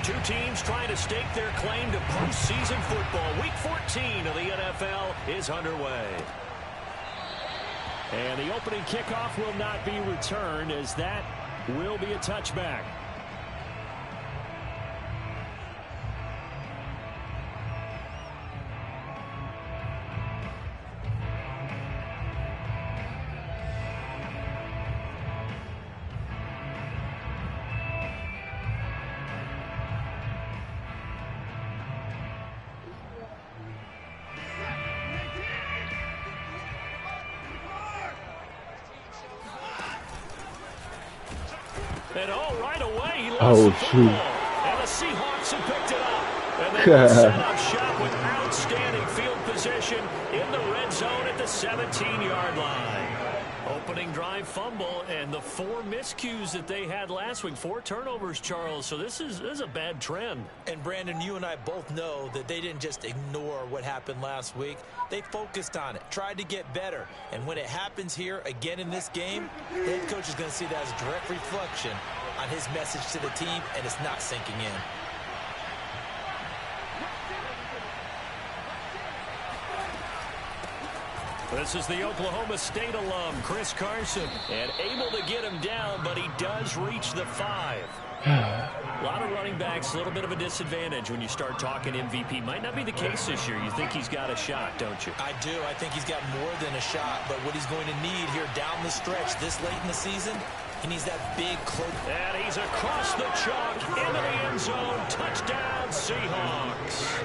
Two teams trying to stake their claim to postseason football. Week 14 of the NFL is underway. And the opening kickoff will not be returned, as that will be a touchback. And right away, he lost Oh, the shoot. football. And the Seahawks have picked it up. And they will set up shop with outstanding field position in the red zone at the 17-yard line. Opening drive fumble, and the 4 miscues that they had last week. 4 turnovers, Charles. So this is a bad trend. And, Brandon, you and I both know that they didn't just ignore what happened last week. They focused on it, tried to get better. And when it happens here again in this game, the head coach is going to see that as a direct reflection on his message to the team, and it's not sinking in. This is the Oklahoma State alum, Chris Carson, and able to get him down, but he does reach the 5. A lot of running backs, a little bit of a disadvantage when you start talking MVP. Might not be the case this year. You think he's got a shot, don't you? I do. I think he's got more than a shot, but what he's going to need here down the stretch this late in the season, he needs that big close. And he's across the chalk into the end zone. Touchdown, Seahawks.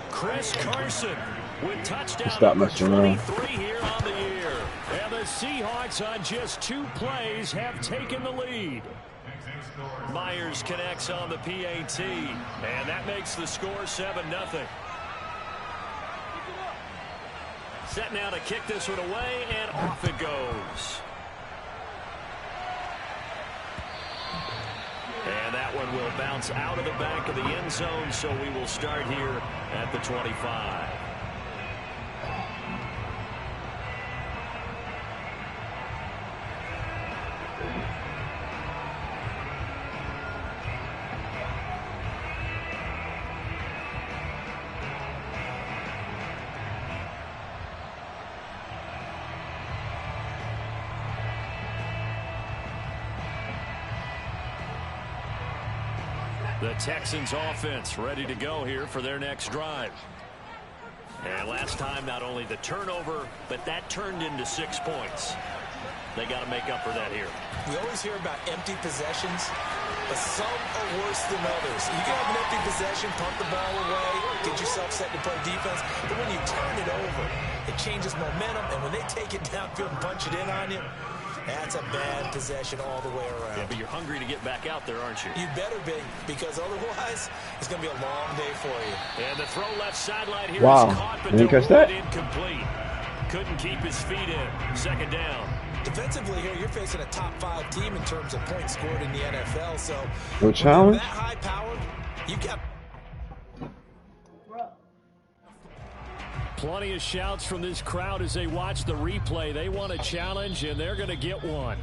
Chris Carson with touchdown number 23 here on the year. And the Seahawks on just 2 plays have taken the lead. Myers connects on the PAT, and that makes the score 7-0. Set now to kick this one away, and off it goes. And that one will bounce out of the back of the end zone, so we will start here at the 25. The Texans offense ready to go here for their next drive. And last time, not only the turnover, but that turned into 6 points. They got to make up for that here. We always hear about empty possessions, but some are worse than others. You can have an empty possession, punt the ball away, get yourself set to play defense, but when you turn it over, it changes momentum, and when they take it downfield and punch it in on you, that's a bad possession all the way around. Yeah, but you're hungry to get back out there, aren't you? You better be, because otherwise it's going to be a long day for you. And the throw left sideline here Wow. is caught, but Didn't catch that? incomplete. Couldn't keep his feet in. Second down. Defensively here, you're facing a top 5 team in terms of points scored in the NFL. So no challenge. That high powered, you got. Plenty of shouts from this crowd as they watch the replay. They want a challenge, and they're going to get one.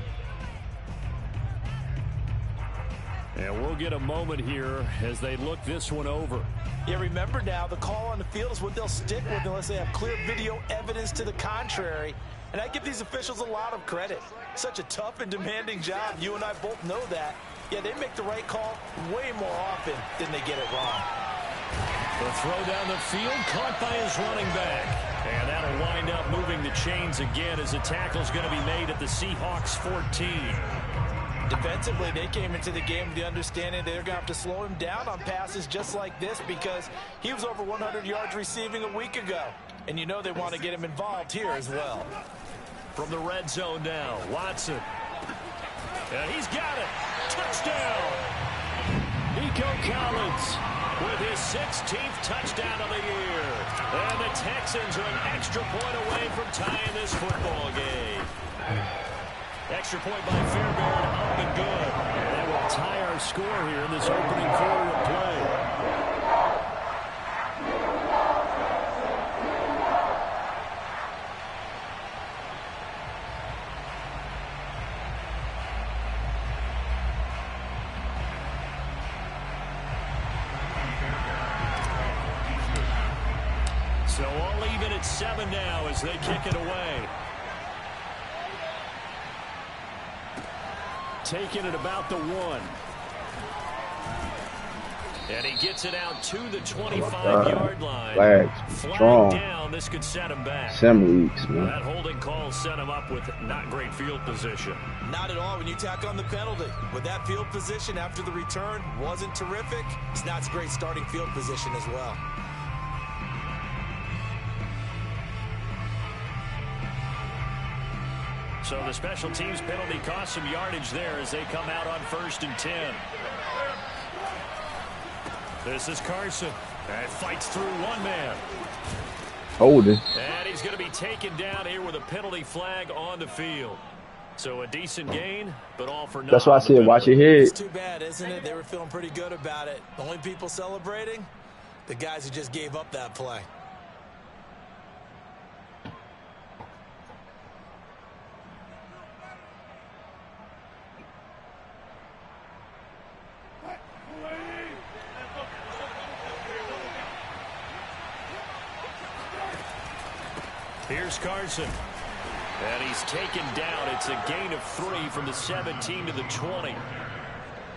And we'll get a moment here as they look this one over. Yeah, remember now, the call on the field is what they'll stick with unless they have clear video evidence to the contrary. And I give these officials a lot of credit. Such a tough and demanding job. You and I both know that. Yeah, they make the right call way more often than they get it wrong. The throw down the field, caught by his running back. And that'll wind up moving the chains again as the tackle's going to be made at the Seahawks 14. Defensively, they came into the game with the understanding they're going to have to slow him down on passes just like this because he was over 100 yards receiving a week ago. And you know they want to get him involved here as well. From the red zone now, Watson. And he's got it. Touchdown. Nico Collins with his 16th touchdown of the year. And the Texans are an extra point away from tying this football game. Extra point by Fairbairn, up and good. And that will tie our score here in this opening quarter of play. So all even at 7 now as they kick it away. Taking it about the 1. And he gets it out to the 25-yard line. Flag down. This could set him back. Sim leaks, man. That holding call set him up with not great field position. Not at all when you tack on the penalty. With that field position after the return wasn't terrific. It's not great starting field position as well. So the special teams penalty cost some yardage there as they come out on 1st and 10. This is Carson. And fights through one man. Holding. And he's going to be taken down here with a penalty flag on the field. So a decent gain, but all for nothing. That's why I said watch your head. It's too bad, isn't it? They were feeling pretty good about it. The only people celebrating, the guys who just gave up that play. Here's Carson. And he's taken down. It's a gain of 3 from the 17 to the 20.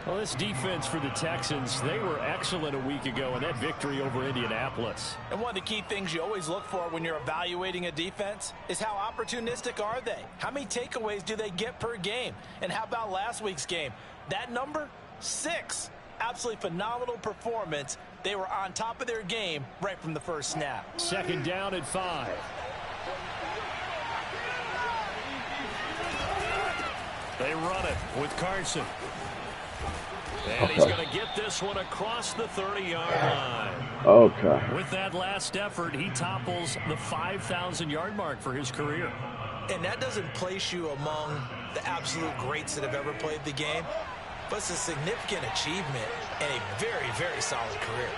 Well, this defense for the Texans, they were excellent a week ago in that victory over Indianapolis. And one of the key things you always look for when you're evaluating a defense is how opportunistic are they? How many takeaways do they get per game? And how about last week's game? That number, 6. Absolutely phenomenal performance. They were on top of their game right from the first snap. 2nd down at 5. They run it with Carson. And he's going to get this one across the 30-yard line. Okay. With that last effort, he topples the 5,000-yard mark for his career. And that doesn't place you among the absolute greats that have ever played the game, but it's a significant achievement and a very, very solid career.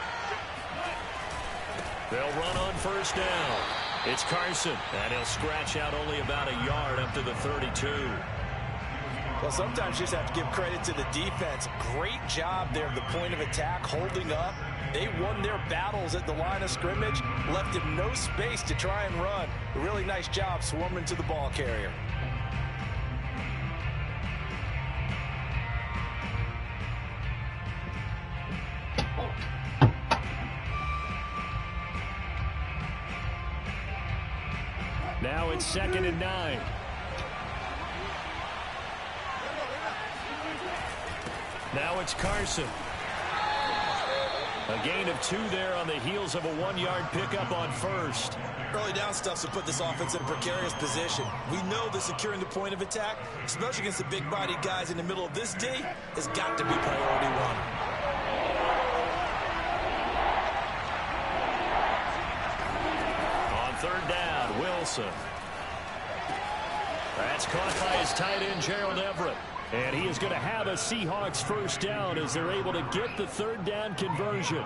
They'll run on 1st down. It's Carson, and he'll scratch out only about a yard up to the 32. Well, sometimes you just have to give credit to the defense. Great job there at the point of attack, holding up. They won their battles at the line of scrimmage, left him no space to try and run. A really nice job swarming to the ball carrier. Now it's 2nd and 9. Now it's Carson. A gain of 2 there on the heels of a 1-yard pickup on 1st. Early down stuff to put this offense in a precarious position. We know that securing the point of attack, especially against the big-bodied guys in the middle of this D, has got to be priority 1. On 3rd down, Wilson. That's caught by his tight end, Gerald Everett. And he is going to have a Seahawks 1st down as they're able to get the 3rd down conversion.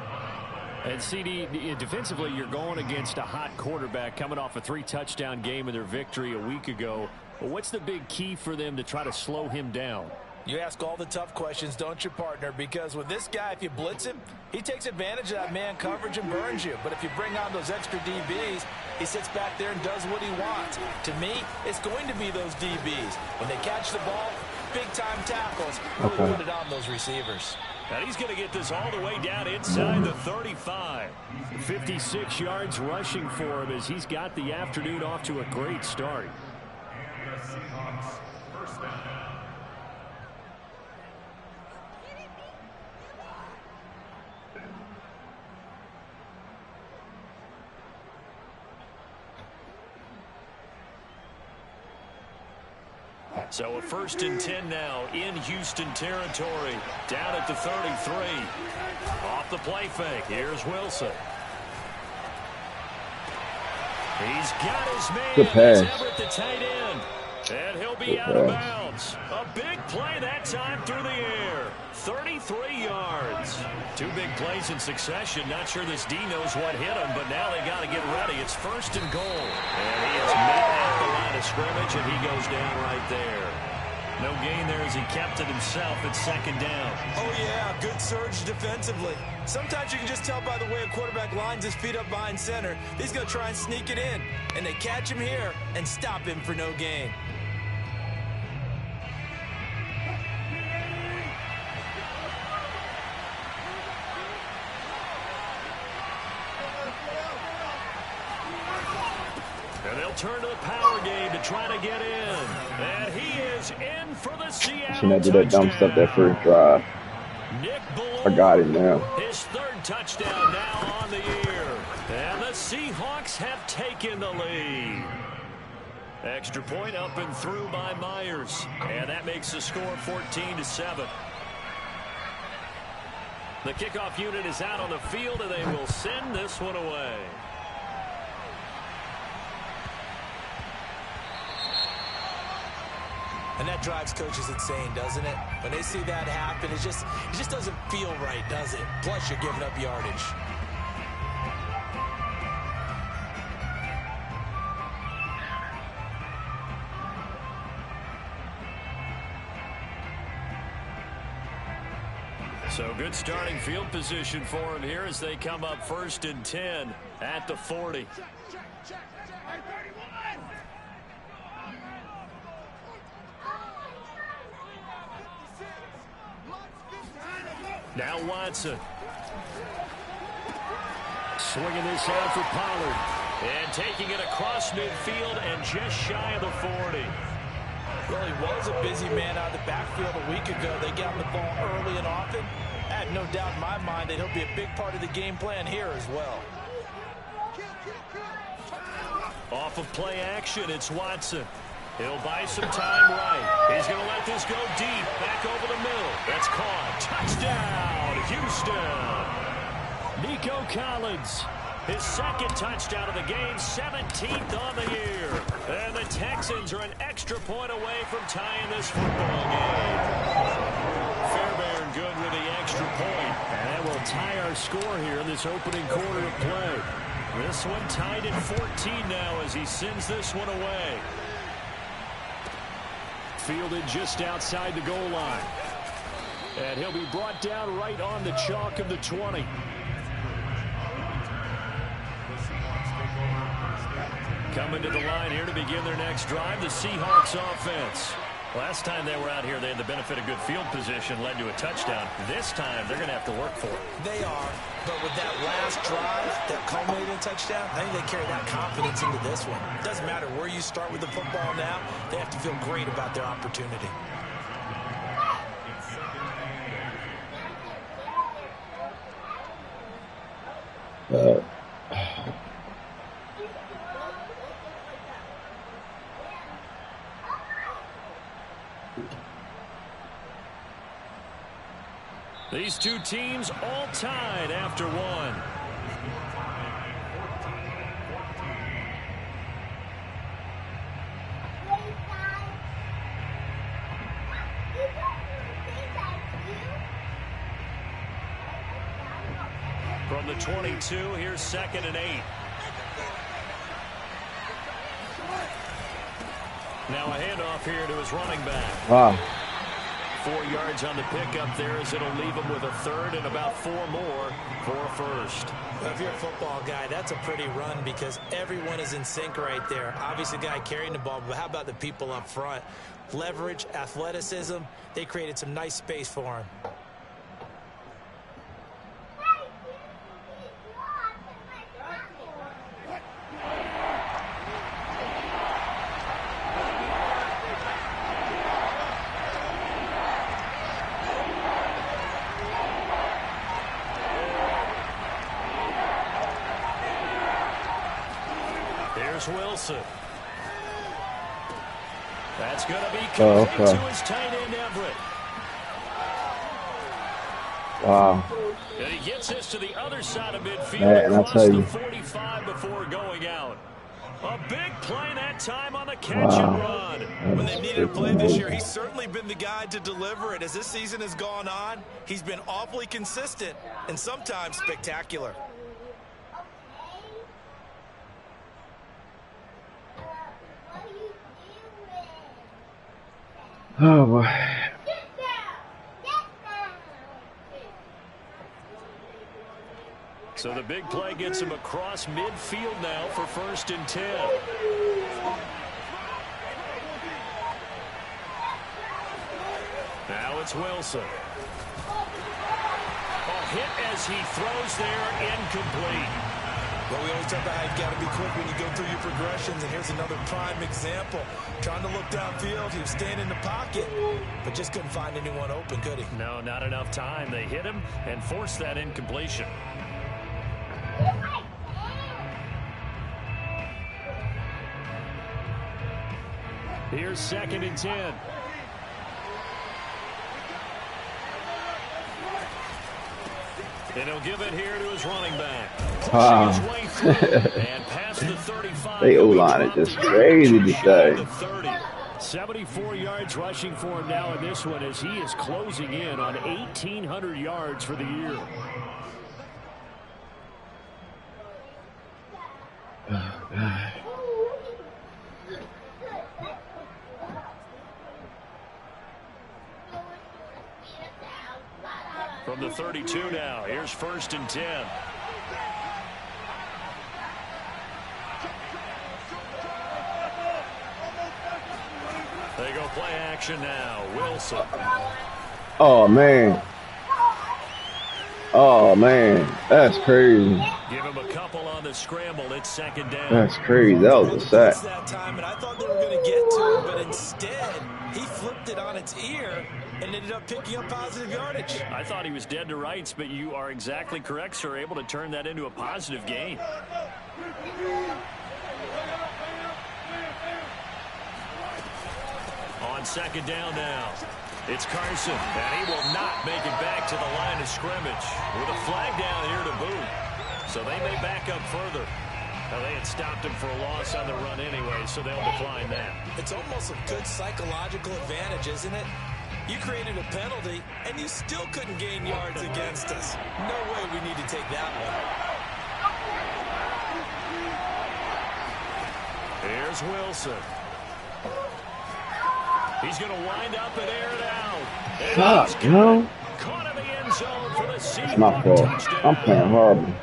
And CD, defensively, you're going against a hot quarterback coming off a 3-touchdown game in their victory a week ago. But what's the big key for them to try to slow him down? You ask all the tough questions, don't you, partner? Because with this guy, if you blitz him, he takes advantage of that man coverage and burns you. But if you bring on those extra DBs, he sits back there and does what he wants. To me, it's going to be those DBs. When they catch the ball, big-time tackles, really put it on those receivers. And he's going to get this all the way down inside the 35. 56 yards rushing for him as he's got the afternoon off to a great start. So a 1st and 10 now in Houston territory. Down at the 33. Off the play fake. Here's Wilson. He's got his man. Good pass. It's Everett, the tight end. And he'll be out of bounds. A big play that time through the air. 33 yards. 2 big plays in succession. Not sure this D knows what hit him, but now they got to get ready. It's 1st and goal. And he is met at the line of scrimmage, and he goes down right there. No gain there as he kept it himself at second down. Oh, yeah, good surge defensively. Sometimes you can just tell by the way a quarterback lines his feet up behind center. He's going to try and sneak it in. And they catch him here and stop him for no gain. And they'll turn to the power game to try to get in. And he is in for the Seattle Shouldn't have did that dumb stuff that first drive. I got it now. His third touchdown now on the year. And the Seahawks have taken the lead. Extra point up and through by Myers. And that makes the score 14-7. The kickoff unit is out on the field, and they will send this one away. And that drives coaches insane, doesn't it? When they see that happen, it just doesn't feel right, does it? Plus, you're giving up yardage. So good starting field position for him here as they come up 1st and 10 at the 40. Now Watson. Swinging this out for Pollard. And taking it across midfield and just shy of the 40. Well, he was a busy man out of the backfield a week ago. They got him the ball early and often. I have no doubt in my mind that he'll be a big part of the game plan here as well. Off of play action, it's Watson. He'll buy some time right. He's going to let this go deep. Back over the middle. That's caught. Touchdown, Houston. Nico Collins. His second touchdown of the game, 17th on the year. And the Texans are an extra point away from tying this football game. Fairbairn good with the extra point. And that will tie our score here in this opening quarter of play. This one tied at 14 now as he sends this one away. Fielded just outside the goal line. And he'll be brought down right on the chalk of the 20. Coming to the line here to begin their next drive, the Seahawks offense. Last time they were out here, they had the benefit of good field position, led to a touchdown. This time, they're going to have to work for it. They are, but with that last drive that culminated in a touchdown, I think they carry that confidence into this one. It doesn't matter where you start with the football now, they have to feel great about their opportunity. These two teams all tied after one. From the 22, here's 2nd and 8. Now a handoff here to his running back. Wow. 4 yards on the pickup there as it'll leave him with a third and about 4 more for a first. Well, if you're a football guy, that's a pretty run because everyone is in sync right there. Obviously, the guy carrying the ball, but how about the people up front? Leverage, athleticism, they created some nice space for him. Wilson. That's going to be complete to his tight end, Everett. Wow. And he gets this to the other side of midfield across the 45 before going out. A big play that time on the catch and run. When they needed a play this year, he's certainly been the guy to deliver it. As this season has gone on, he's been awfully consistent and sometimes spectacular. Oh boy. So the big play gets him across midfield now for 1st and 10. Now it's Wilson. A hit as he throws there, incomplete. Well, we always talk about how you've got to be quick when you go through your progressions, and here's another prime example. Trying to look downfield, he was staying in the pocket, but just couldn't find anyone open, could he? No, not enough time. They hit him and forced that incompletion. Here's 2nd and 10. And he'll give it here to his running back. Pushing his way through and past the 35. They O-line is just crazy today. 74 yards rushing for him now in this one as he is closing in on 1,800 yards for the year. Oh, God. From the 32 now, here's 1st and 10. They go play action now. Wilson. Oh, man. Oh, man. That's crazy. Give him a couple on the scramble. It's 2nd down. That's crazy. That was a sack. That time, and I thought they were going to get to it, but instead, he flipped it on its ear and ended up picking up positive yardage. I thought he was dead to rights, but you are exactly correct, sir. Able to turn that into a positive gain. On 2nd down now, it's Carson, and he will not make it back to the line of scrimmage with a flag down here to boot. So they may back up further. Now, they had stopped him for a loss on the run anyway, so they'll decline that. It's almost a good psychological advantage, isn't it? You created a penalty, and you still couldn't gain yards against us. No way we need to take that one. Here's Wilson. He's going to wind up and air it out. Fuck, yo. Caught in the end zone for the It's my Seahawks fault. touchdown. I'm playing horrible.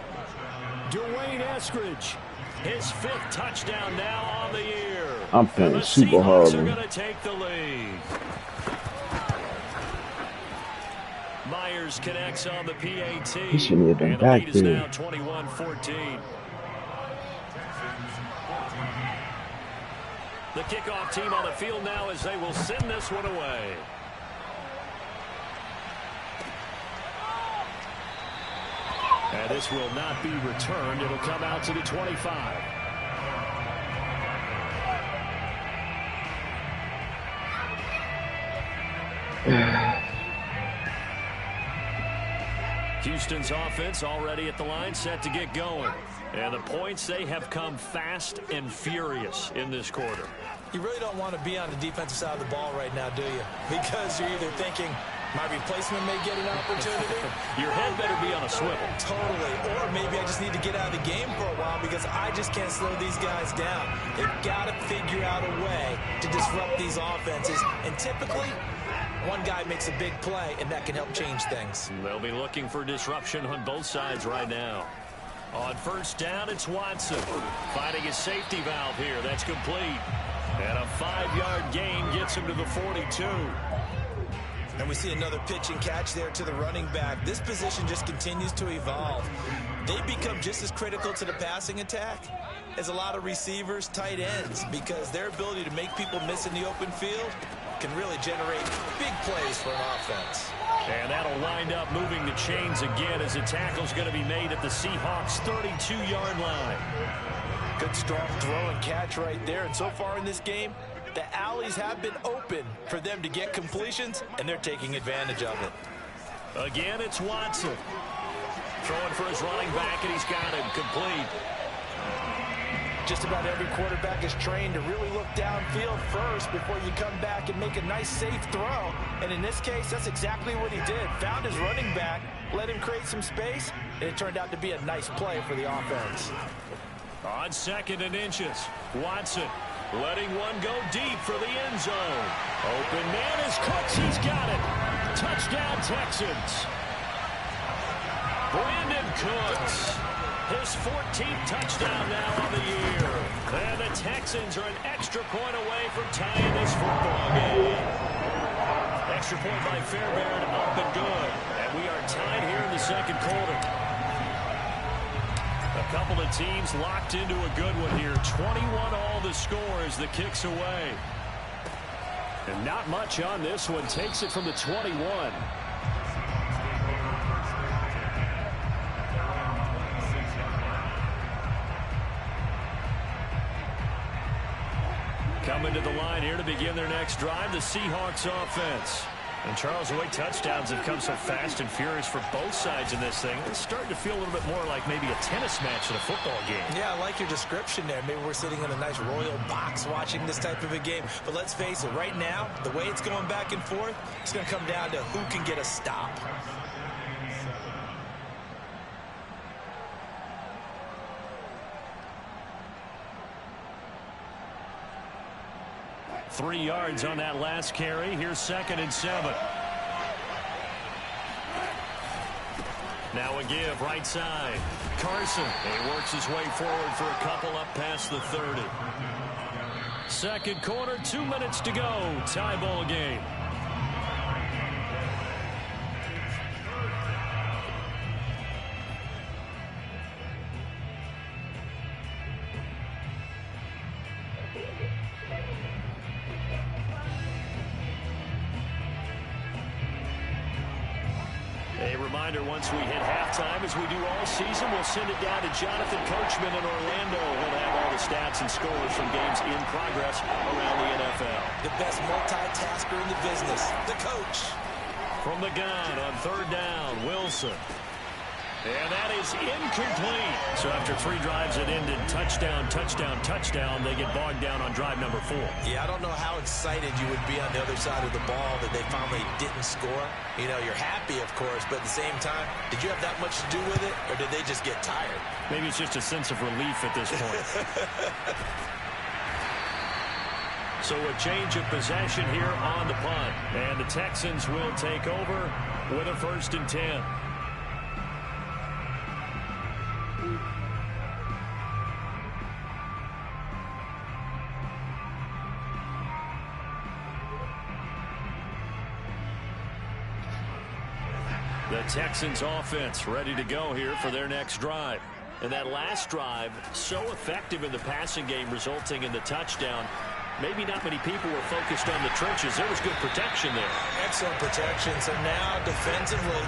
Dwayne Eskridge, his 5th touchdown now on the year. I'm playing And the super Seahawks horrible. are going to take the lead. Myers connects on the PAT. He shouldn't have been and the back lead is there. now 21-14. The kickoff team on the field now as they will send this one away. And this will not be returned. It'll come out to the 25. Houston's offense already at the line, set to get going. And the points, they have come fast and furious in this quarter. You really don't want to be on the defensive side of the ball right now, do you? Because you're either thinking, my replacement may get an opportunity. Your head better be on a swivel. Totally. Or maybe I just need to get out of the game for a while because I just can't slow these guys down. They've got to figure out a way to disrupt these offenses. And typically, one guy makes a big play, and that can help change things. They'll be looking for disruption on both sides right now. On 1st down, it's Watson. Finding his safety valve here. That's complete. And a 5-yard gain gets him to the 42. And we see another pitch and catch there to the running back. This position just continues to evolve. They become just as critical to the passing attack as a lot of receivers, tight ends, because their ability to make people miss in the open field can really generate big plays for an offense. And that'll wind up moving the chains again as the tackle's going to be made at the Seahawks' 32-yard line. Good strong throw and catch right there. And so far in this game, the alleys have been open for them to get completions, and they're taking advantage of it. Again, it's Watson. Throwing for his running back, and he's got him complete. Just about every quarterback is trained to really look downfield first before you come back and make a nice, safe throw. And in this case, that's exactly what he did. Found his running back, let him create some space, and it turned out to be a nice play for the offense. On 2nd and inches, Watson letting one go deep for the end zone. Open man is Cooks. He's got it. Touchdown, Texans. Brandon Cooks, his 14th touchdown now on the year. And the Texans are an extra point away from tying this football game. Extra point by Fairbairn, up and good. And we are tied here in the second quarter. A couple of teams locked into a good one here. 21 all the score as the kick's away. And not much on this one. Takes it from the 21. Coming to the line here to begin their next drive, the Seahawks offense. And Charles, the way touchdowns have come so fast and furious for both sides in this thing, it's starting to feel a little bit more like maybe a tennis match in a football game. Yeah, I like your description there. Maybe we're sitting in a nice royal box watching this type of a game. But let's face it, right now, the way it's going back and forth, it's going to come down to who can get a stop. Three yards on that last carry. Here's 2nd and 7. Now a give right side. Carson. He works his way forward for a couple up past the 30. Second quarter, 2 minutes to go. Tie ball game. Once we hit halftime, as we do all season, we'll send it down to Jonathan Coachman in Orlando. He'll have all the stats and scores from games in progress around the NFL. The best multitasker in the business, the coach. From the gun on 3rd down, Wilson. And that is incomplete. So after 3 drives that ended touchdown, touchdown, touchdown, they get bogged down on drive number 4. Yeah, I don't know how excited you would be on the other side of the ball that they finally didn't score. You know, you're happy, of course, but at the same time, did you have that much to do with it, or did they just get tired? Maybe it's just a sense of relief at this point. So a change of possession here on the punt. And the Texans will take over with a 1st and 10. The Texans offense ready to go here for their next drive. And that last drive, so effective in the passing game, resulting in the touchdown. Maybe not many people were focused on the trenches. There was good protection there. Excellent protection. So now defensively,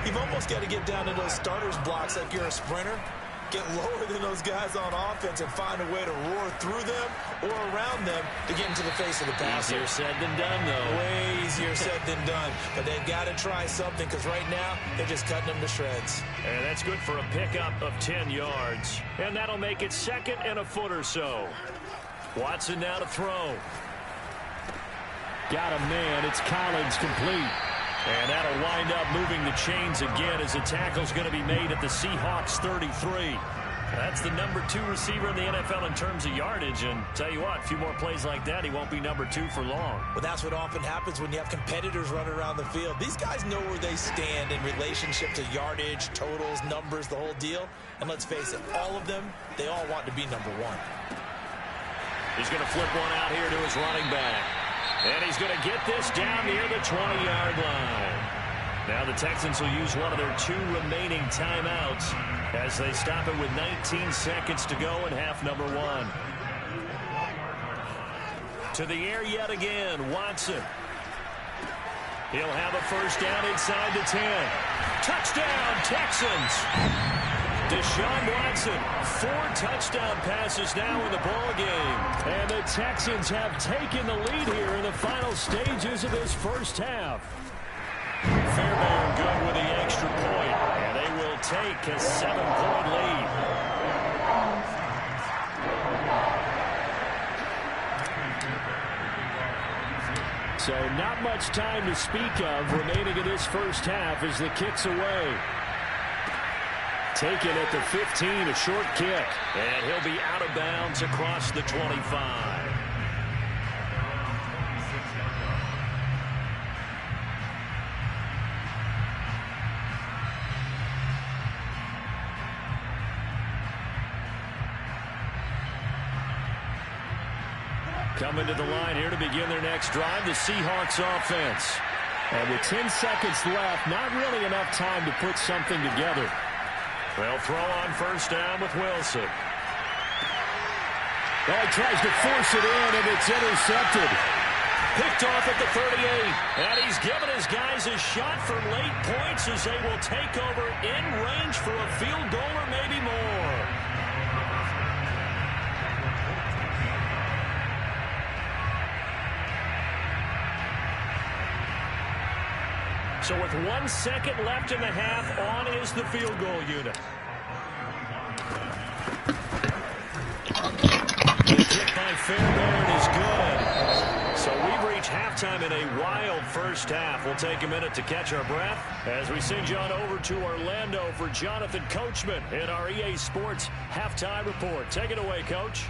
you've almost got to get down to those starters blocks like you're a sprinter. Get lower than those guys on offense and find a way to roar through them or around them to get into the face of the passer. Easier said than done, though. Way easier said than done. But they've got to try something, because right now they're just cutting them to shreds. And that's good for a pickup of 10 yards. And that'll make it 2nd and a foot or so. Watson now to throw. Got a man. It's Collins complete. And that'll wind up moving the chains again as the tackle's going to be made at the Seahawks 33. That's the number 2 receiver in the NFL in terms of yardage. And tell you what, a few more plays like that, he won't be number 2 for long. Well, that's what often happens when you have competitors running around the field. These guys know where they stand in relationship to yardage, totals, numbers, the whole deal. And let's face it, all of them, they all want to be number 1. He's going to flip one out here to his running back. And he's going to get this down near the 20-yard line. Now the Texans will use one of their 2 remaining timeouts as they stop it with 19 seconds to go in half number 1. To the air yet again, Watson. He'll have a 1st down inside the 10. Touchdown, Texans! Deshaun Watson, 4 touchdown passes now in the ball game. And the Texans have taken the lead here in the final stages of this first half. Fairbairn good with the extra point, and they will take a 7-point lead. So not much time to speak of remaining in this first half as the kick's away. Taken at the 15, a short kick. And he'll be out of bounds across the 25. Coming to the line here to begin their next drive, the Seahawks offense. And with 10 seconds left, not really enough time to put something together. They'll throw on first down with Wilson. Oh, he tries to force it in, and it's intercepted. Picked off at the 38. And he's given his guys a shot for late points as they will take over in range for a field goal or maybe more. So with 1 second left in the half, on is the field goal unit. The kick by Fairbairn is good. So we've reached halftime in a wild first half. We'll take a minute to catch our breath as we send you on over to Orlando for Jonathan Coachman in our EA Sports Halftime Report. Take it away, Coach.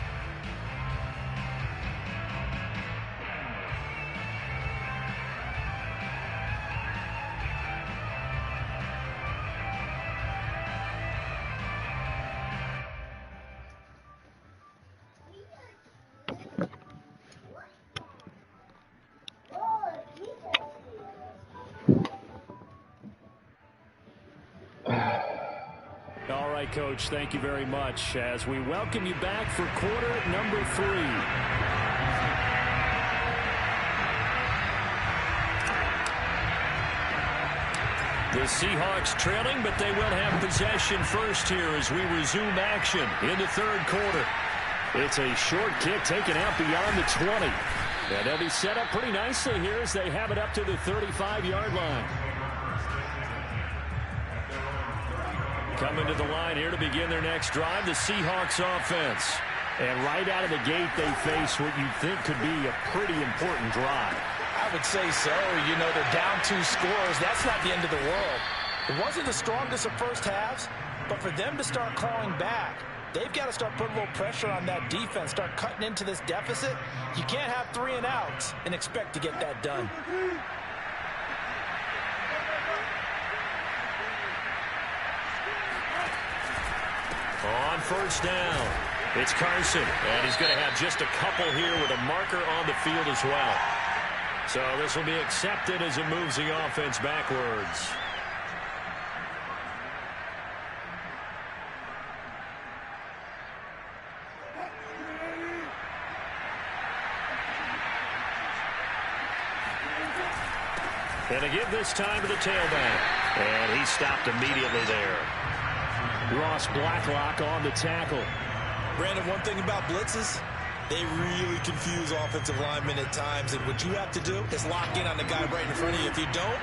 All right, Coach, thank you very much as we welcome you back for quarter number 3. The Seahawks trailing, but they will have possession first here as we resume action in the third quarter. It's a short kick taken out beyond the 20. And they'll be set up pretty nicely here as they have it up to the 35-yard line. Coming to the line here to begin their next drive, the Seahawks offense. And right out of the gate, they face what you'd think could be a pretty important drive. I would say so. You know, they're down 2 scores. That's not the end of the world. It wasn't the strongest of first halves, but for them to start clawing back, they've got to start putting a little pressure on that defense, start cutting into this deficit. You can't have 3 and outs and expect to get that done. On first down, it's Carson, and he's going to have just a couple here with a marker on the field as well. So this will be accepted as it moves the offense backwards. And again this time to the tailback. And he stopped immediately there. Ross Blacklock on the tackle. Brandon, one thing about blitzes, they really confuse offensive linemen at times. And what you have to do is lock in on the guy right in front of you. If you don't,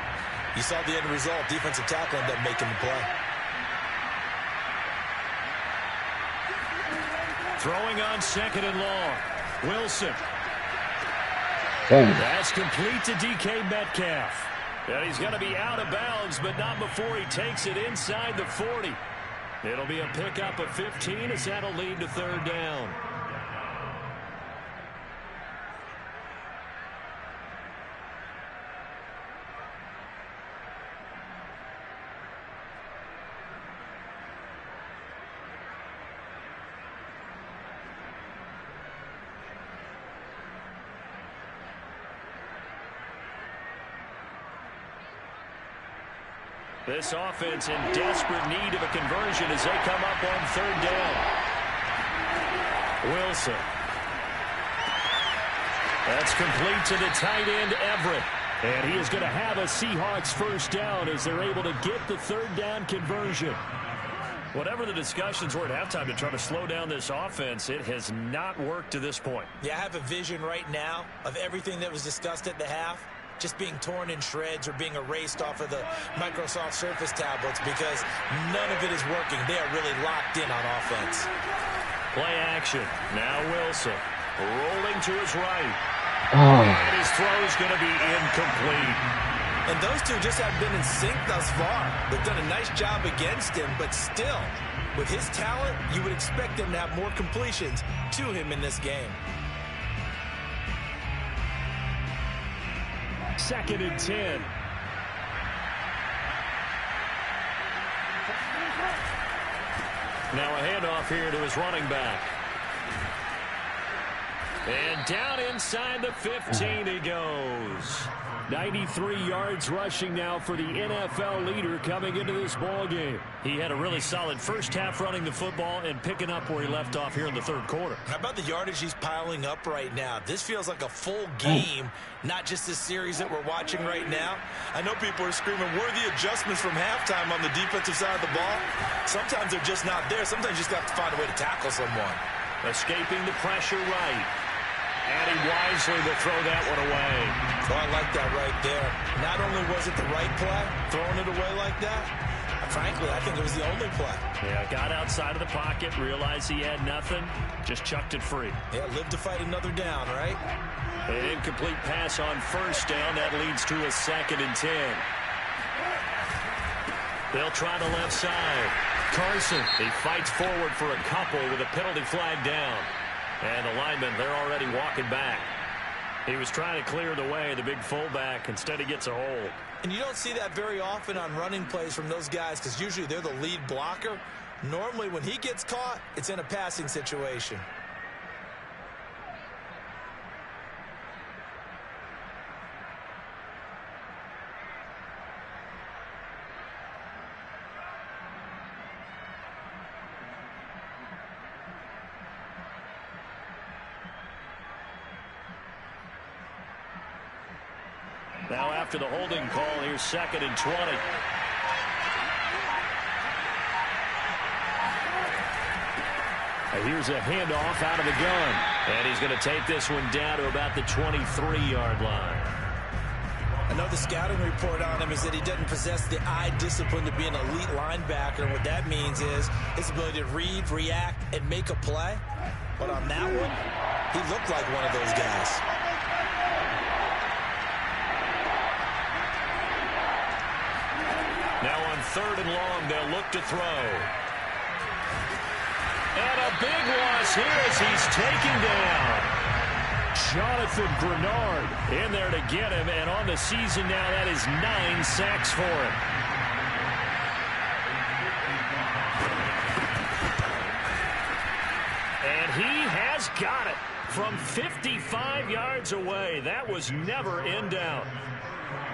you saw the end result. Defensive tackle ended up making the play. Throwing on second and long. Wilson. Dang. That's complete to DK Metcalf. And he's going to be out of bounds, but not before he takes it inside the 40. It'll be a pickup of 15 as that'll lead to third down. This offense in desperate need of a conversion as they come up on third down. Wilson. That's complete to the tight end, Everett. And he is going to have a Seahawks first down as they're able to get the third down conversion. Whatever the discussions were at halftime to try to slow down this offense, it has not worked to this point. Yeah, I have a vision right now of everything that was discussed at the half just being torn in shreds or being erased off of the Microsoft Surface tablets because none of it is working. They are really locked in on offense. Play action. Now Wilson rolling to his right. Oh. And his throw is going to be incomplete. And those two just have been in sync thus far. They've done a nice job against him, but still, with his talent, you would expect him to have more completions to him in this game. Second and 10. Now a handoff here to his running back. And down inside the 15 he goes. 93 yards rushing now for the NFL leader coming into this ball game. He had a really solid first half running the football and picking up where he left off here in the third quarter. How about the yardage he's piling up right now? This feels like a full game, not just this series that we're watching right now. I know people are screaming, where are the adjustments from halftime on the defensive side of the ball? Sometimes they're just not there. Sometimes you just have to find a way to tackle someone. Escaping the pressure right. And he wisely will throw that one away. Oh, I like that right there. Not only was it the right play, throwing it away like that, frankly, I think it was the only play. Yeah, got outside of the pocket, realized he had nothing, just chucked it free. Yeah, live to fight another down, right? An incomplete pass on first down. That leads to a 2nd and 10. They'll try the left side. Carson, he fights forward for a couple with a penalty flag down. And the linemen, they're already walking back. He was trying to clear the way, the big fullback. Instead, he gets a hold. And you don't see that very often on running plays from those guys because usually they're the lead blocker. Normally, when he gets caught, it's in a passing situation. Now after the holding call, here's 2nd and 20. Here's a handoff out of the gun. And he's going to take this one down to about the 23-yard line. I know the scouting report on him is that he doesn't possess the eye discipline to be an elite linebacker. And what that means is his ability to read, react, and make a play. But on that one, he looked like one of those guys. Now on 3rd and long, they'll look to throw. And a big loss here as he's taken down. Jonathan Grenard in there to get him. And on the season now, that is 9 sacks for him. And he has got it from 55 yards away. That was never in doubt.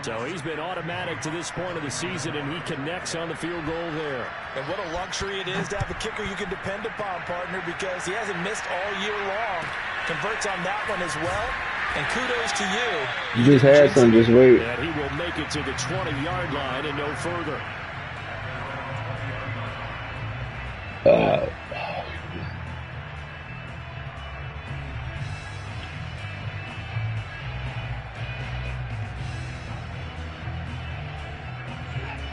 So he's been automatic to this point of the season, and he connects on the field goal there. And what a luxury it is to have a kicker you can depend upon, partner, because he hasn't missed all year long. Converts on that one as well. And kudos to you. You just had some, just wait. And he will make it to the 20-yard line and no further.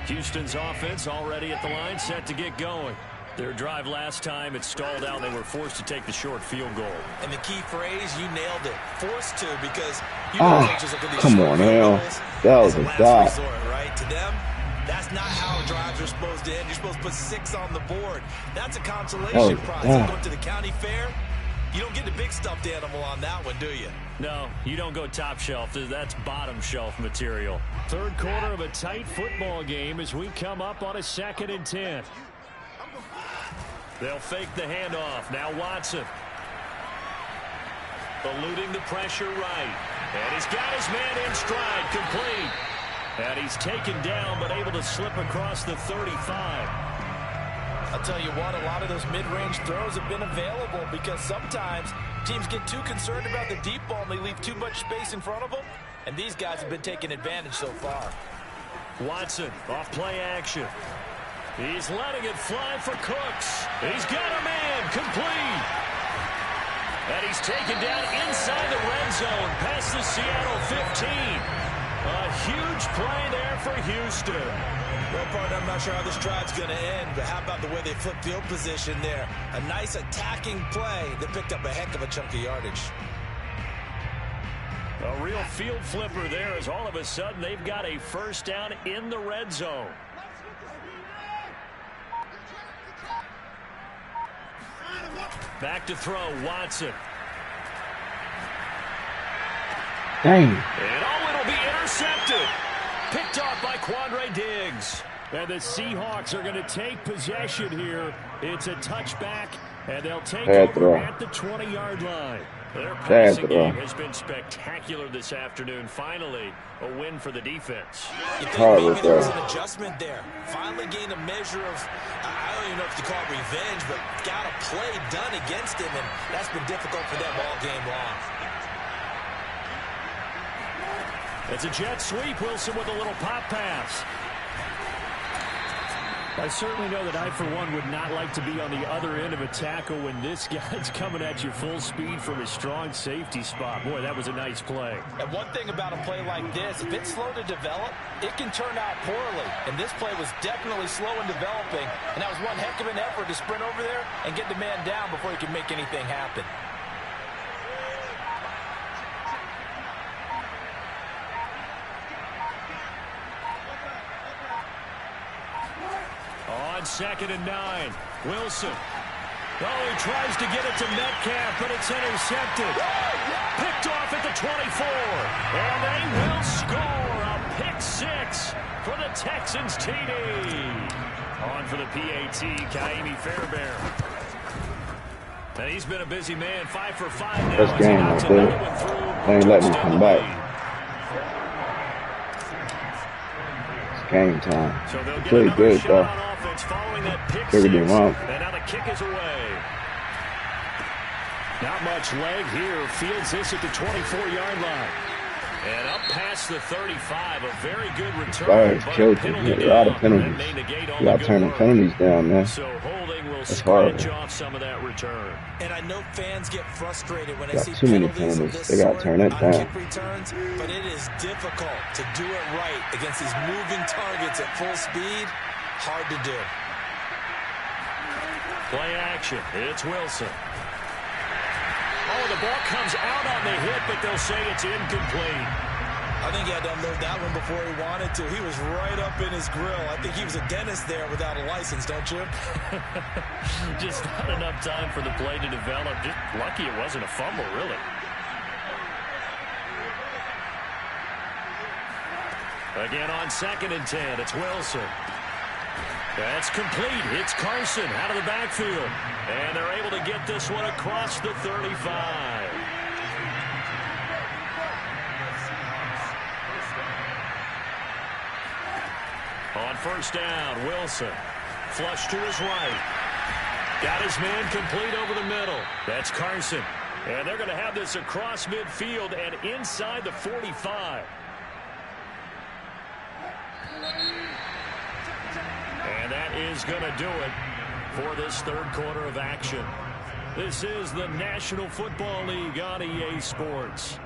Houston's offense already at the line, set to get going. Their drive last time, it stalled out. They were forced to take the short field goal. And the key phrase, you nailed it. Forced to, because you know coaches look at these come on, hell. That was a last resort, right? To them, that's not how drives are supposed to end. You're supposed to put 6 on the board. That's a consolation prize. You go to the county fair, you don't get the big stuffed animal on that one, do you? No, you don't go top shelf. That's bottom shelf material. Third quarter of a tight football game as we come up on a 2nd and 10. They'll fake the handoff. Now Watson. Eluding the pressure right. And he's got his man in stride, complete. And he's taken down, but able to slip across the 35. I'll tell you what, a lot of those mid-range throws have been available because sometimes teams get too concerned about the deep ball and they leave too much space in front of them. And these guys have been taking advantage so far. Watson off play action. He's letting it fly for Cooks. He's got a man complete. And he's taken down inside the red zone past the Seattle 15. A huge play there for Houston. Well, partner, I'm not sure how this drive's going to end, but how about the way they flipped field position there? A nice attacking play that picked up a heck of a chunk of yardage. A real field flipper there as all of a sudden they've got a first down in the red zone. Back to throw, Watson. Dang. And it'll be intercepted. Picked off by Quandre Diggs. And the Seahawks are going to take possession here. It's a touchback, and they'll take over at the 20-yard line. Their passing game has been spectacular this afternoon. Finally, a win for the defense. You think maybe there was an adjustment there. Finally gained a measure of, I don't even know if you call it revenge, but got a play done against him, and that's been difficult for them all game long. It's a jet sweep. Wilson with a little pop pass. I certainly know that I, for one, would not like to be on the other end of a tackle when this guy's coming at you full speed from his strong safety spot. Boy, that was a nice play. And one thing about a play like this, if it's slow to develop, it can turn out poorly. And this play was definitely slow in developing. And that was one heck of an effort to sprint over there and get the man down before he can make anything happen. On 2nd and 9, Wilson. Oh, he tries to get it to Metcalf, but it's intercepted. Picked off at the 24. And they will score a pick 6 for the Texans TD. On for the PAT, Kaimi Fairbairn. Now he's been a busy man, 5 for 5 now. First game right there. They ain't letting him come back. It's game time. So they'll get Pretty good, though. Following that pick Figured him 6, out. and now the kick is away. Not much leg here. Fields this at the 24-yard line. And up past the 35, a very good return. Birds killed him. He had a lot of penalties. You got to turn the penalties down, man. So holding will That's scratch horrible. off some of that return. And I know fans get frustrated when they Got see too many penalties of penalties. this They gotta sort turn that on down. kick returns, but it is difficult to do it right against these moving targets at full speed. Hard to do. Play action. It's Wilson. Oh, the ball comes out on the hit, but they'll say it's incomplete. I think he had to unload that one before he wanted to. He was right up in his grill. I think he was a dentist there without a license, don't you? Just not enough time for the play to develop. Just lucky it wasn't a fumble, really. Again on 2nd and 10, it's Wilson. That's complete. It's Carson out of the backfield. And they're able to get this one across the 35. On 1st down, Wilson. Flush to his right. Got his man complete over the middle. That's Carson. And they're going to have this across midfield and inside the 45. And that is going to do it for this 3rd quarter of action. This is the National Football League on EA Sports.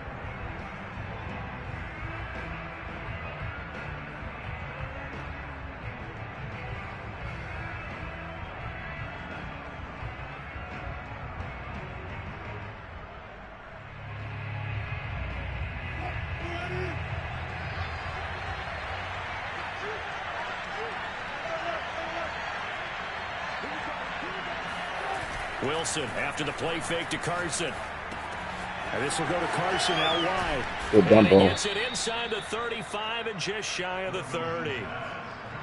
Wilson after the play fake to Carson. And this will go to Carson out wide. Good dump And he ball. gets it inside the 35 and just shy of the 30.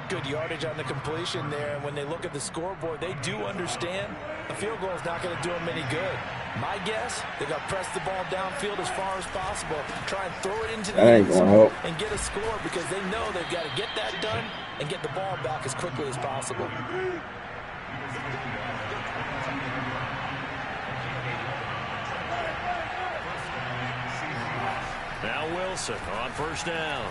Good yardage on the completion there. And when they look at the scoreboard, they do understand a field goal is not going to do them any good. My guess, they got to press the ball downfield as far as possible. Try and throw it into the That ain't end zone gonna help. and get a score because they know they've got to get that done and get the ball back as quickly as possible. Now Wilson on 1st down.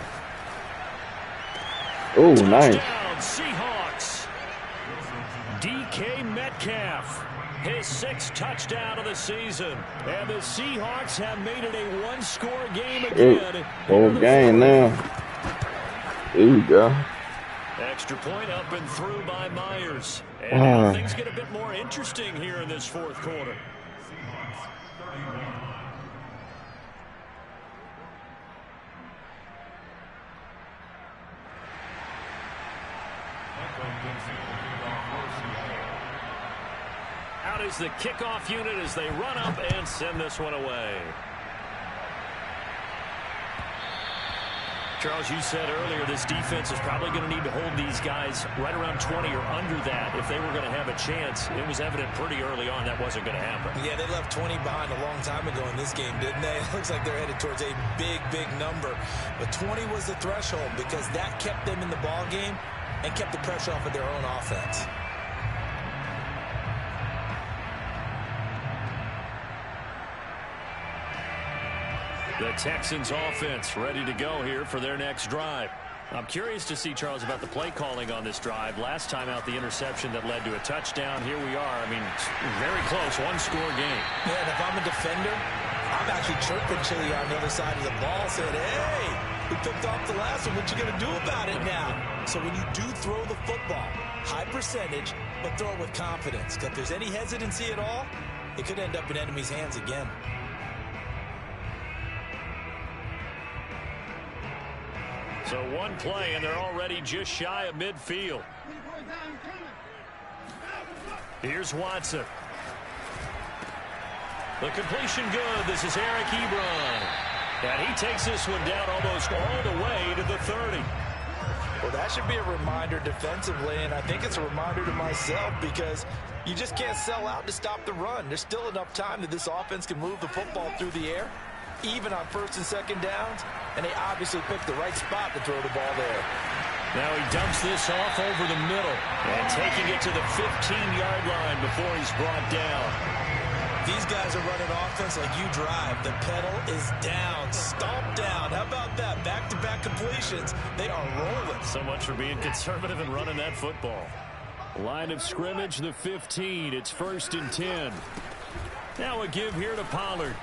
Oh, nice. Touchdown, Seahawks. DK Metcalf, his 6th touchdown of the season. And the Seahawks have made it a one-score game again. Full game now. There you go. Extra point up and through by Myers. And now things get a bit more interesting here in this 4th quarter. Out is the kickoff unit as they run up and send this one away. Charles, you said earlier this defense is probably going to need to hold these guys right around 20 or under that if they were going to have a chance. It was evident pretty early on that wasn't going to happen. Yeah, they left 20 behind a long time ago in this game, didn't they? It looks like they're headed towards a big, big number. But 20 was the threshold because that kept them in the ball game and kept the pressure off of their own offense. The Texans offense ready to go here for their next drive. I'm curious to see, Charles, about the play calling on this drive. Last time out, the interception that led to a touchdown. Here we are. I mean, very close, one-score game. Yeah, and if I'm a defender, I'm actually chirping Chili on the other side of the ball, saying, hey, we picked off the last one. What you going to do about it now? So when you do throw the football, high percentage, but throw it with confidence. Because if there's any hesitancy at all, it could end up in enemy's hands again. So one play, and they're already just shy of midfield. Here's Watson. The completion good. This is Eric Ebron. And he takes this one down almost all the way to the 30. Well, that should be a reminder defensively, and I think it's a reminder to myself because you just can't sell out to stop the run. There's still enough time that this offense can move the football through the air, even on first and second downs, and they obviously picked the right spot to throw the ball there. Now he dumps this off over the middle and taking it to the 15-yard line before he's brought down. These guys are running offense like you drive. The pedal is down, stomped down. How about that? Back-to-back completions. They are rolling. So much for being conservative and running that football. Line of scrimmage, the 15. It's 1st and 10. Now a give here to Pollard.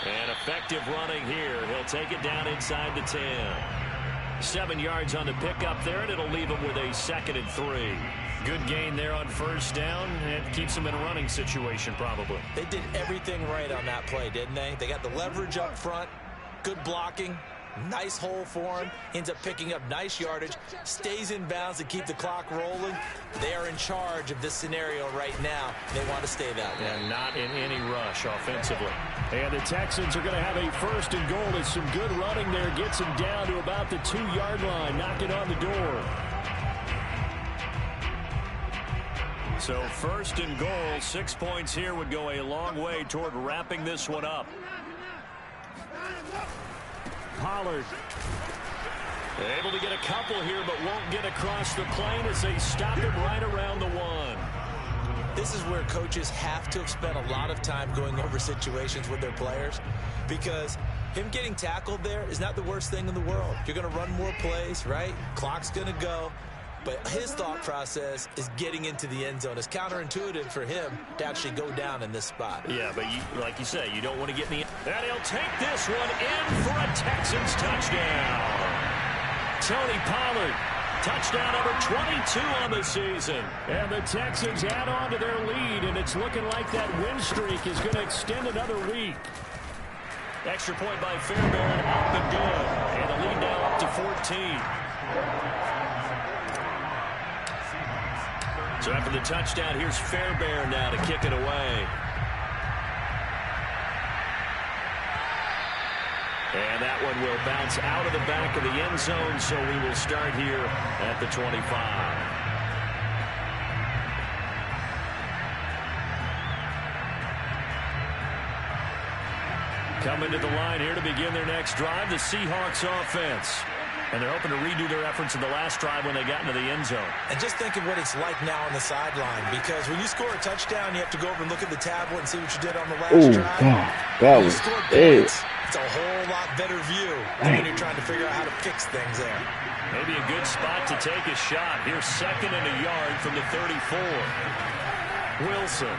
And effective running here. He'll take it down inside the 10. 7 yards on the pickup there, and it'll leave him with a 2nd and 3. Good gain there on first down. It keeps him in a running situation probably. They did everything right on that play, didn't they? They got the leverage up front, good blocking, nice hole for him, ends up picking up nice yardage, stays in bounds to keep the clock rolling. They are in charge of this scenario right now. They want to stay that way. And not in any rush offensively. And the Texans are going to have a 1st and goal. It's some good running there. Gets him down to about the 2-yard line. Knocking on the door. So 1st and goal, 6 points here would go a long way toward wrapping this one up. Pollard able to get a couple here, but won't get across the plane as they stop him right around the 1. This is where coaches have to have spent a lot of time going over situations with their players, because him getting tackled there is not the worst thing in the world. You're going to run more plays, right? Clock's going to go. But his thought process is getting into the end zone. It's counterintuitive for him to actually go down in this spot. Yeah, but like you say, you don't want to get in the... And he'll take this one in for a Texans touchdown. Tony Pollard, touchdown number 22 on the season. And the Texans add on to their lead, and it's looking like that win streak is going to extend another week. Extra point by Fairbairn, up and good. And the lead now up to 14. So after the touchdown, here's Fairbairn now to kick it away. And that one will bounce out of the back of the end zone, so we will start here at the 25. Coming to the line here to begin their next drive, the Seahawks offense. And they're hoping to redo their efforts in the last drive when they got into the end zone. And just think of what it's like now on the sideline, because when you score a touchdown, you have to go over and look at the tablet and see what you did on the last drive. God, that was big. It's a whole lot better view than when you're trying to figure out how to fix things there. Maybe a good spot to take a shot. Here's 2nd and a yard from the 34. Wilson.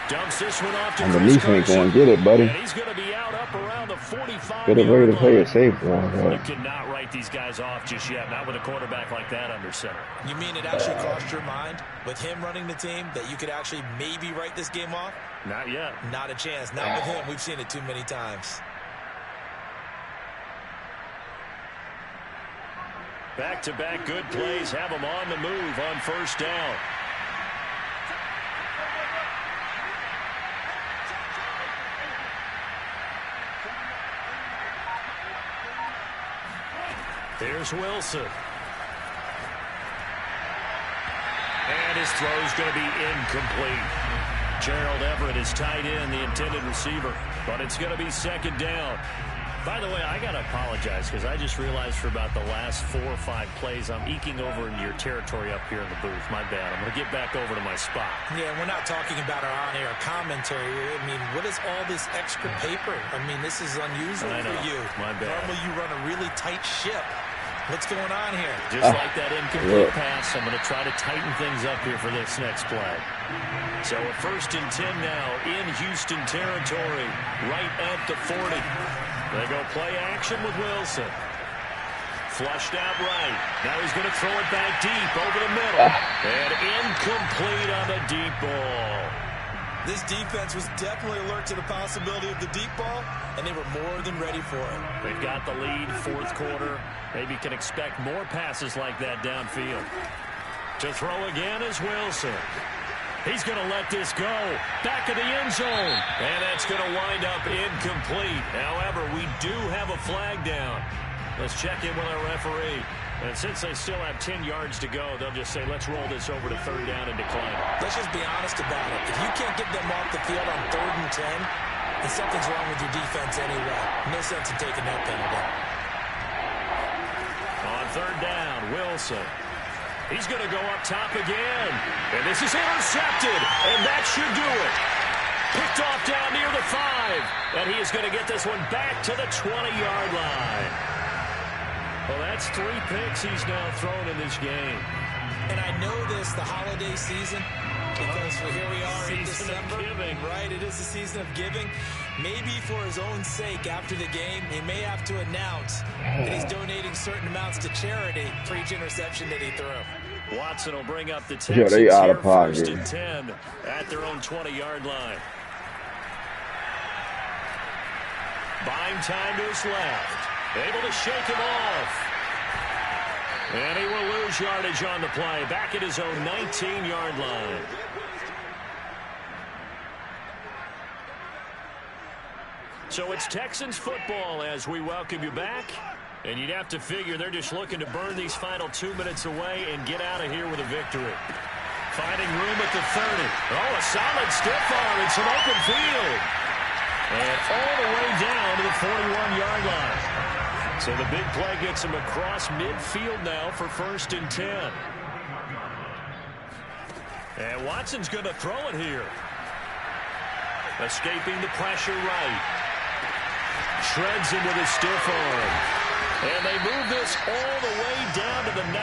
Dumps this one off to Underneath ain't going to get it, buddy. And he's going to be out up around the 45. Get it ready to play it safe, boy. You cannot write these guys off just yet, not with a quarterback like that under center. You mean it actually crossed your mind with him running the team that you could actually maybe write this game off? Not yet. Not a chance. Not with him. We've seen it too many times. Back-to-back good plays have them on the move on first down. Here's Wilson. And his throw's going to be incomplete. Gerald Everett is tight end, the intended receiver, but it's going to be second down. By the way, I got to apologize because I just realized for about the last 4 or 5 plays, I'm eking over into your territory up here in the booth. My bad. I'm going to get back over to my spot. Yeah, we're not talking about our on-air commentary. I mean, what is all this extra paper? I mean, this is unusual for you. My bad. Normally you run a really tight ship. What's going on here? Just like that incomplete pass, I'm going to try to tighten things up here for this next play. So a 1st and 10 now in Houston territory, right at the 40. They go play action with Wilson. Flushed out right. Now he's going to throw it back deep over the middle. And incomplete on the deep ball. This defense was definitely alert to the possibility of the deep ball, and they were more than ready for it. They've got the lead, 4th quarter. Maybe can expect more passes like that downfield. To throw again is Wilson. He's going to let this go. Back of the end zone. And that's going to wind up incomplete. However, we do have a flag down. Let's check in with our referee. And since they still have 10 yards to go, they'll just say, let's roll this over to 3rd down and decline it. Let's just be honest about it. If you can't get them off the field on 3rd and 10, then something's wrong with your defense anyway. No sense in taking that penalty. On 3rd down, Wilson. He's going to go up top again. And this is intercepted. And that should do it. Picked off down near the 5. And he is going to get this one back to the 20-yard line. Well, that's 3 picks he's now thrown in this game. And I know this, the holiday season, because here we are in December. Right, it is the season of giving. Maybe for his own sake, after the game, he may have to announce that he's donating certain amounts to charity for each interception that he threw. Watson will bring up the Texans here, 1st and 10 at their own 20-yard line. Buying time to his left. Able to shake him off. And he will lose yardage on the play. Back at his own 19-yard line. So it's Texans football as we welcome you back. And you'd have to figure they're just looking to burn these final 2 minutes away and get out of here with a victory. Finding room at the 30. Oh, a solid stiff arm and some open field. And all the way down to the 41-yard line. So the big play gets him across midfield now for 1st and 10. And Watson's going to throw it here. Escaping the pressure right. Shreds him with his stiff arm. And they move this all the way down to the 9.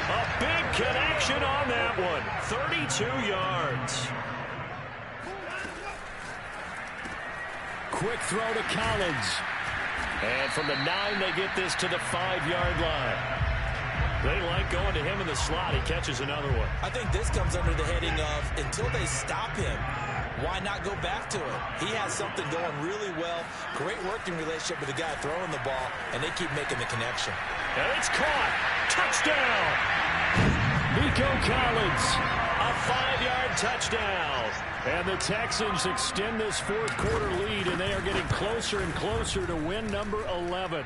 A big connection on that one. 32 yards. Quick throw to Collins. And from the 9, they get this to the 5-yard line. They like going to him in the slot. He catches another one. I think this comes under the heading of, until they stop him, why not go back to it? He has something going really well. Great working relationship with the guy throwing the ball, and they keep making the connection. And it's caught. Touchdown. Nico Collins. A 5-yard touchdown. And the Texans extend this 4th quarter lead, and they are getting closer and closer to win number 11.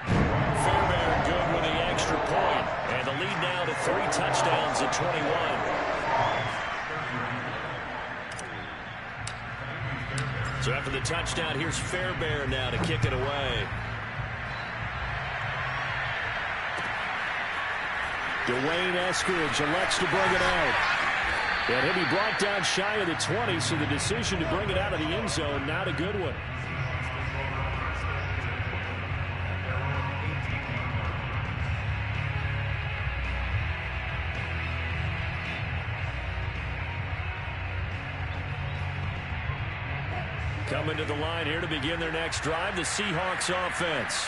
Fairbairn good with the extra point, and the lead now to 3 touchdowns at 21. So after the touchdown, here's Fairbairn now to kick it away. Dwayne Eskridge elects to bring it out. And he'll be brought down shy of the 20, so the decision to bring it out of the end zone, not a good one. Coming to the line here to begin their next drive, the Seahawks offense.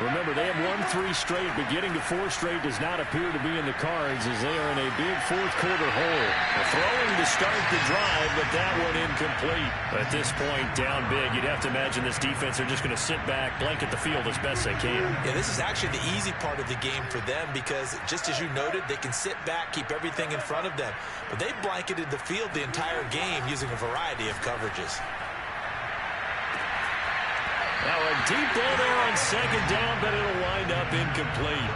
Remember, they have won 3 straight, but getting to 4 straight does not appear to be in the cards as they are in a big 4th quarter hole. Throwing to start the drive, but that one incomplete. At this point, down big, you'd have to imagine this defense are just going to sit back, blanket the field as best they can. Yeah, this is actually the easy part of the game for them because, just as you noted, they can sit back, keep everything in front of them. But they've blanketed the field the entire game using a variety of coverages. Now a deep ball there on second down, but it'll wind up incomplete.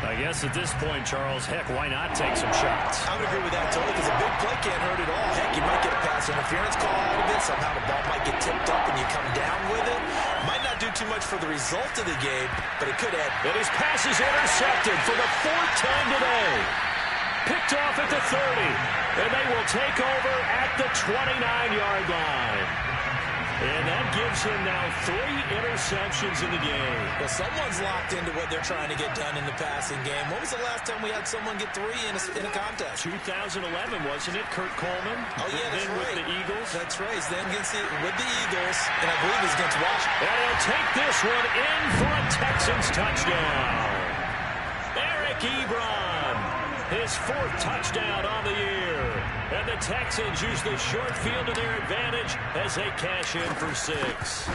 I guess at this point, Charles, heck, why not take some shots? I would agree with that totally, because a big play can't hurt at all. Heck, you might get a pass interference call out of it. Somehow the ball might get tipped up and you come down with it. Might not do too much for the result of the game, but it could add. And his pass is intercepted for the 4th time today. Picked off at the 30, and they will take over at the 29-yard line. And that gives him now 3 interceptions in the game. Well, someone's locked into what they're trying to get done in the passing game. When was the last time we had someone get 3 in a contest? 2011, wasn't it? Kurt Coleman. Oh, yeah, that's then right. with the Eagles. That's right. He's then with the Eagles, and I believe it's against Washington. And he'll take this one in for a Texans touchdown. Eric Ebron, his 4th touchdown on the year. And the Texans use the short field to their advantage as they cash in for 6.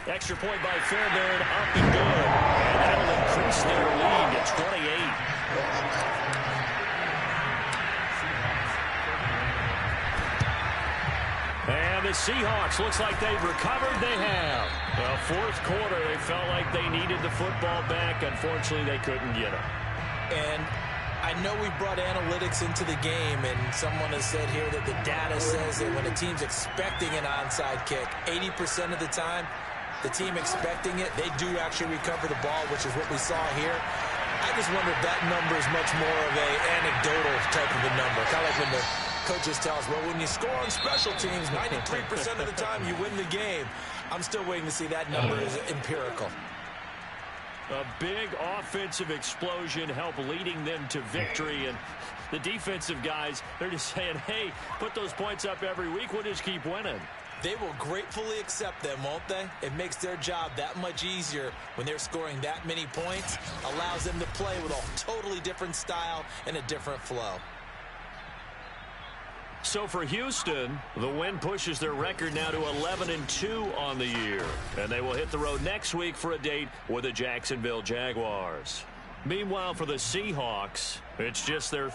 Extra point by Fairbairn, up and good. And that'll increase their lead to 28. And the Seahawks, looks like they've recovered. They have. Well, 4th quarter, they felt like they needed the football back. Unfortunately, they couldn't get it. And I know we brought analytics into the game, and someone has said here that the data says that when a team's expecting an onside kick, 80% of the time, the team expecting it, they do actually recover the ball, which is what we saw here. I just wonder if that number is much more of a anecdotal type of a number. Kind of like when the coaches tell us, well, when you score on special teams, 93% of the time you win the game. I'm still waiting to see that number is empirical. A big offensive explosion helped leading them to victory. And the defensive guys, they're just saying, hey, put those points up every week. We'll just keep winning. They will gratefully accept them, won't they? It makes their job that much easier when they're scoring that many points. Allows them to play with a totally different style and a different flow. So for Houston, the win pushes their record now to 11-2 on the year. And they will hit the road next week for a date with the Jacksonville Jaguars. Meanwhile, for the Seahawks, it's just their